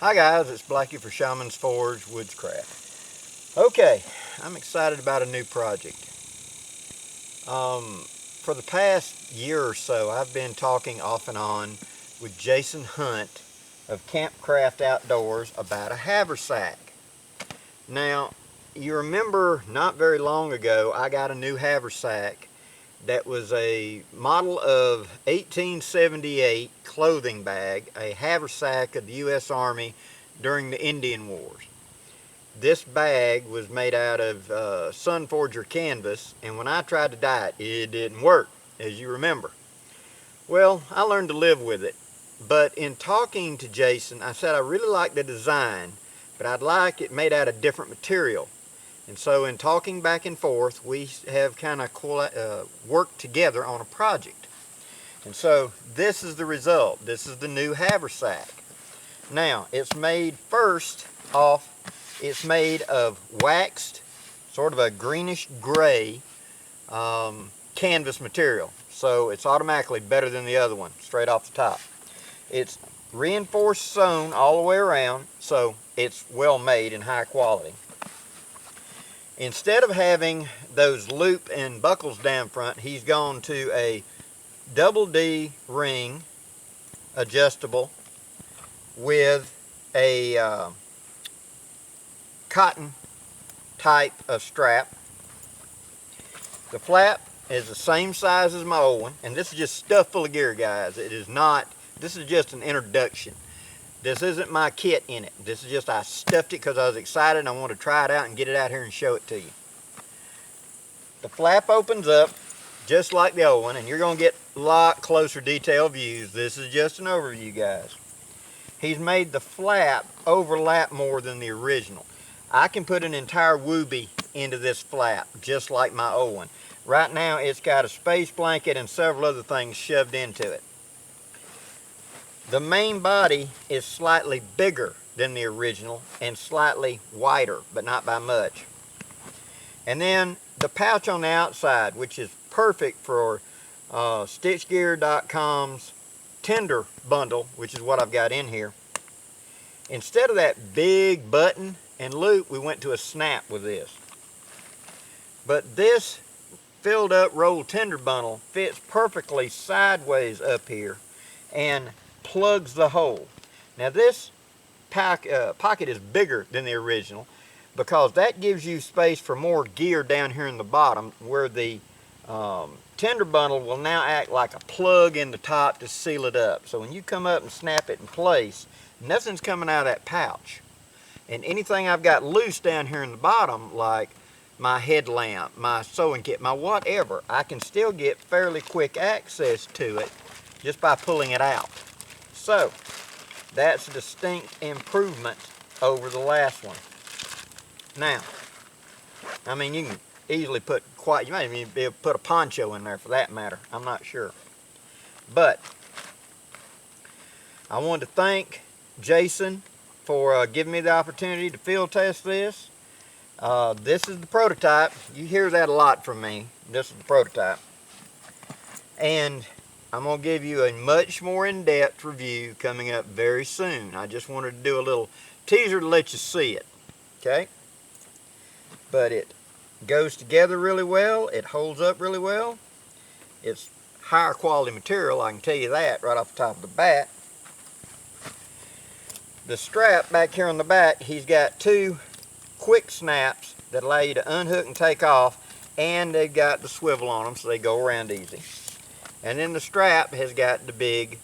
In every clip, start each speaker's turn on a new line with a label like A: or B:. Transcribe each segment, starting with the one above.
A: Hi guys, it's Blackie for Shaman's Forge Woodscraft. Okay, I'm excited about a new project. For the past year or so, I've been talking off and on with Jason Hunt of CAMPCRAFT Outdoors about a haversack. Now, you remember not very long ago, I got a new haversack that was a model of 1878 clothing bag, a haversack of the U.S. Army during the Indian Wars. This bag was made out of Sunforger canvas, and when I tried to dye it, it didn't work, as you remember. Well, I learned to live with it, but in talking to Jason, I said I really like the design, but I'd like it made out of different material. And so in talking back and forth, we have kind of worked together on a project. And so this is the result. This is the new haversack. Now, it's made it's made of waxed, sort of a greenish gray canvas material. So it's automatically better than the other one, straight off the top. It's reinforced sewn all the way around, so it's well made and high quality. Instead of having those loop and buckles down front, he's gone to a double D ring adjustable with a cotton type of strap. The flap is the same size as my old one, and this is just stuffed full of gear, guys. It is not, this is just an introduction. This isn't my kit in it. This is just, I stuffed it because I was excited and I wanted to try it out and get it out here and show it to you. The flap opens up just like the old one, and you're going to get a lot closer detailed views. This is just an overview, guys. He's made the flap overlap more than the original. I can put an entire whoopee into this flap, just like my old one. Right now, it's got a space blanket and several other things shoved into it. The main body is slightly bigger than the original and slightly wider, but not by much. And then the pouch on the outside, which is perfect for StitchGear.com's Tender bundle, which is what I've got in here. Instead of that big button and loop, we went to a snap with this. But this filled up rolled tender bundle fits perfectly sideways up here and plugs the hole. Now this pocket is bigger than the original because that gives you space for more gear down here in the bottom, where the tender bundle will now act like a plug in the top to seal it up. So when you come up and snap it in place, nothing's coming out of that pouch. And anything I've got loose down here in the bottom, like my headlamp, my sewing kit, my whatever, I can still get fairly quick access to it just by pulling it out. So that's a distinct improvement over the last one. Now, I mean, you can easily put you might even be able to put a poncho in there for that matter. I'm not sure. But I wanted to thank Jason for giving me the opportunity to field test this. This is the prototype. You hear that a lot from me. This is the prototype. And I'm going to give you a much more in-depth review coming up very soon. I just wanted to do a little teaser to let you see it. Okay? But it goes together really well. It holds up really well. It's higher quality material, I can tell you that right off the top of the bat. The strap back here on the back, he's got two quick snaps that allow you to unhook and take off, and they've got the swivel on them so they go around easy. And then the strap has got the big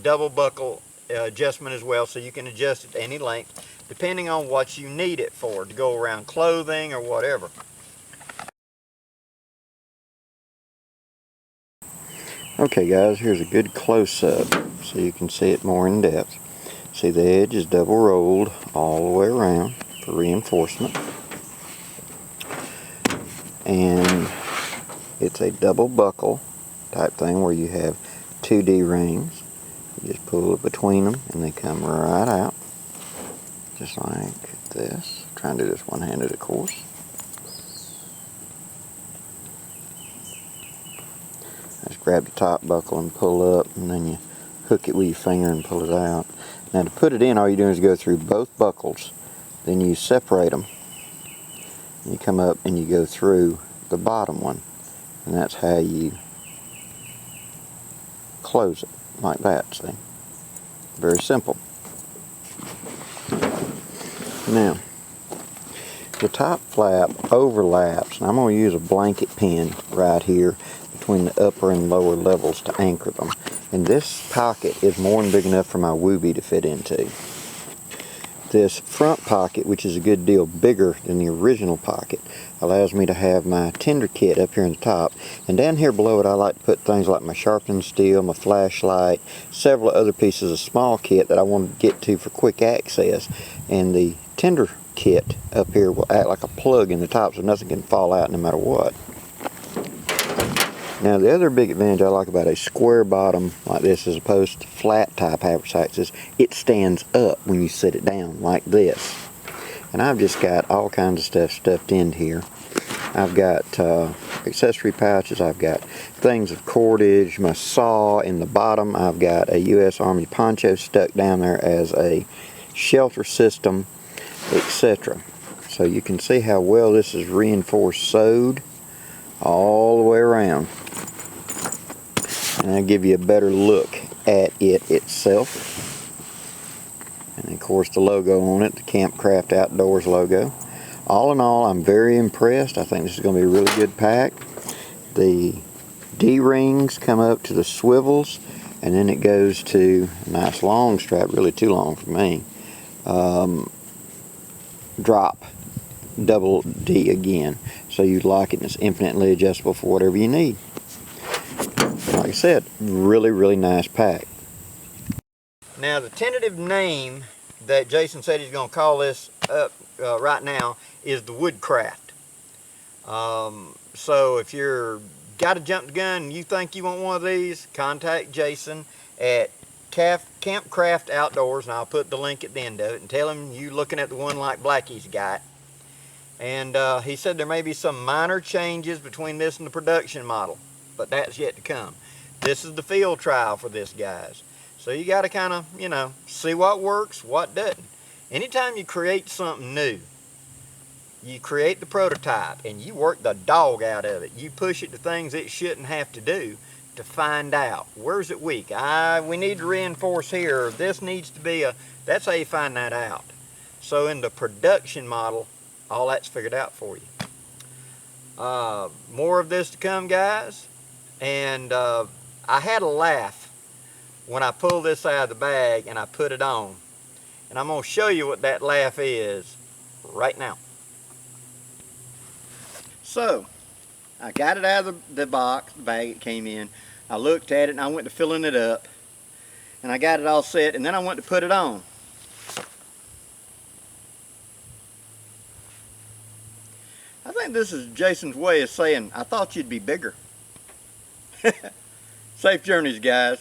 A: double buckle adjustment as well, so you can adjust it to any length depending on what you need it for, to go around clothing or whatever. Okay guys, here's a good close-up so you can see it more in depth. See, the edge is double rolled all the way around for reinforcement. And it's a double buckle type thing where you have 2 D-rings. You just pull it between them and they come right out. Just like this. I'm trying to do this one-handed, of course. Just grab the top buckle and pull up, and then you hook it with your finger and pull it out. Now to put it in, all you're doing is go through both buckles, then you separate them. You come up and you go through the bottom one, and that's how you close it, like that, see? Very simple. Now, the top flap overlaps, and I'm going to use a blanket pin right here between the upper and lower levels to anchor them. And this pocket is more than big enough for my Woobie to fit into. This front pocket, which is a good deal bigger than the original pocket, allows me to have my tinder kit up here on the top. And down here below it, I like to put things like my sharpening steel, my flashlight, several other pieces of small kit that I want to get to for quick access. And the tinder kit up here will act like a plug in the top so nothing can fall out no matter what. Now the other big advantage I like about a square bottom like this as opposed to flat type haversacks is it stands up when you sit it down like this. And I've just got all kinds of stuff stuffed in here. I've got accessory pouches, I've got things of cordage, my saw in the bottom, I've got a U.S. Army poncho stuck down there as a shelter system, etc. So you can see how well this is reinforced sewed all the way around. And I'll give you a better look at it itself. And of course the logo on it, the CAMPCRAFT Outdoors logo. All in all, I'm very impressed. I think this is going to be a really good pack. The D-rings come up to the swivels, and then it goes to a nice long strap, really too long for me. Drop double D again, so you lock it and it's infinitely adjustable for whatever you need. Like I said, really nice pack. Now the tentative name that Jason said he's going to call this up right now is the Woodscraft. So if you're got to jump the gun and you think you want one of these, contact Jason at CAMPCRAFT Outdoors, and I'll put the link at the end of it, and tell him you looking at the one like Blackie's got. And he said there may be some minor changes between this and the production model, but that's yet to come. This is the field trial for this, guys. So you got to kind of, you know, see what works, what doesn't. Anytime you create something new, you create the prototype and you work the dog out of it. You push it to things it shouldn't have to do to find out where's it weak. We need to reinforce here. This needs to be a. That's how you find that out. So in the production model, all that's figured out for you. More of this to come, guys. And I had a laugh when I pulled this out of the bag and I put it on. And I'm going to show you what that laugh is right now. So, I got it out of the box, the bag it came in. I looked at it and I went to filling it up. And I got it all set and then I went to put it on. I think this is Jason's way of saying, I thought you'd be bigger. Safe journeys, guys.